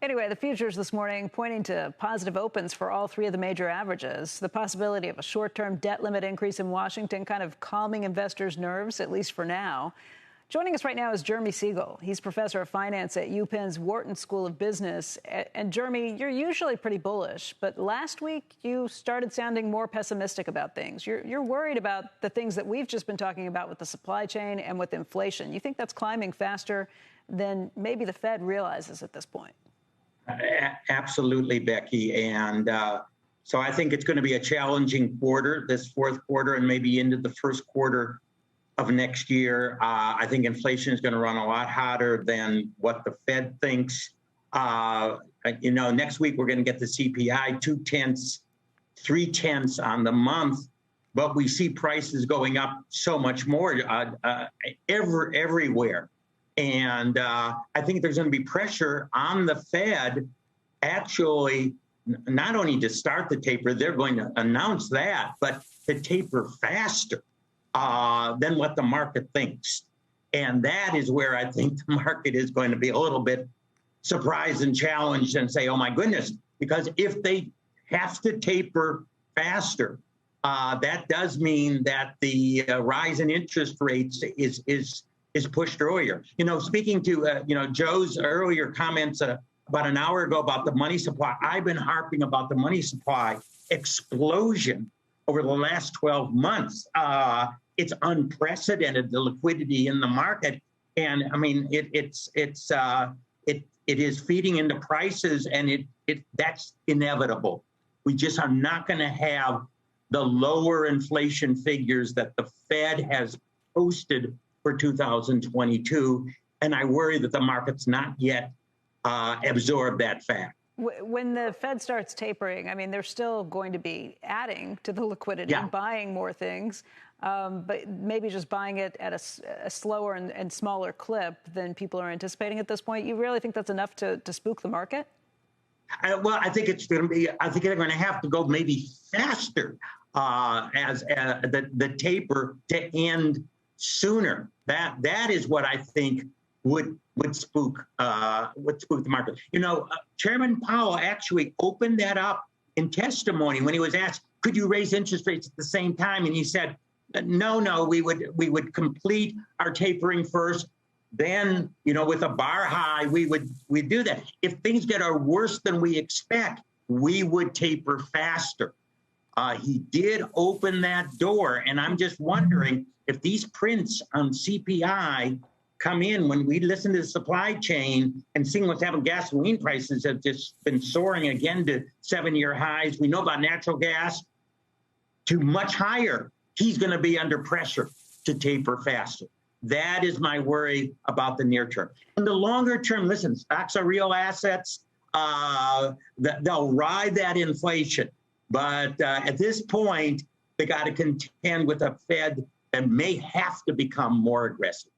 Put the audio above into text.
Anyway, the futures this morning pointing to positive opens for all three of the major averages. The possibility of a short-term debt limit increase in Washington kind of calming investors' nerves, at least for now. Joining us right now is Jeremy Siegel. He's professor of finance at UPenn's Wharton School of Business. And Jeremy, you're usually pretty bullish, but last week you started sounding more pessimistic about things. You're worried about the things that we've just been talking about with the supply chain and with inflation. You think that's climbing faster than maybe the Fed realizes at this point? Absolutely, Becky. And so I think it's going to be a challenging quarter, this fourth quarter, and maybe into the first quarter of next year. I think inflation is going to run a lot hotter than what the Fed thinks. Next week we're going to get the CPI 0.2, 0.3 on the month, but we see prices going up so much more everywhere. And I think there's going to be pressure on the Fed, actually, not only to start the taper, they're going to announce that, but to taper faster than what the market thinks. And that is where I think the market is going to be a little bit surprised and challenged and say, oh, my goodness, because if they have to taper faster, that does mean that the rise in interest rates is pushed earlier. Speaking to, Joe's earlier comments about an hour ago about the money supply, I've been harping about the money supply explosion over the last 12 months. It's unprecedented, the liquidity in the market. And I mean, it is feeding into prices, and that's inevitable. We just are not going to have the lower inflation figures that the Fed has posted for 2022, and I worry that the market's not yet absorbed that fact. When the Fed starts tapering, I mean, they're still going to be adding to the liquidity, buying more things, but maybe just buying it at a slower and smaller clip than people are anticipating at this point. You really think that's enough to spook the market? Well, I think it's going to be. I think they're going to have to go maybe faster as the taper to end sooner. That is what I think would spook the market. Chairman Powell actually opened that up in testimony when he was asked, could you raise interest rates at the same time? And he said, no, we would complete our tapering first. Then, with a bar high, we'd do that. If things get worse than we expect, we would taper faster. He did open that door, and I'm just wondering if these prints on CPI come in when we listen to the supply chain and seeing what's happening. Gasoline prices have just been soaring again to 7-year highs. We know about natural gas to much higher. He's going to be under pressure to taper faster. That is my worry about the near term. In the longer term, listen, stocks are real assets. They'll ride that inflation. But at this point, they got to contend with a Fed that may have to become more aggressive.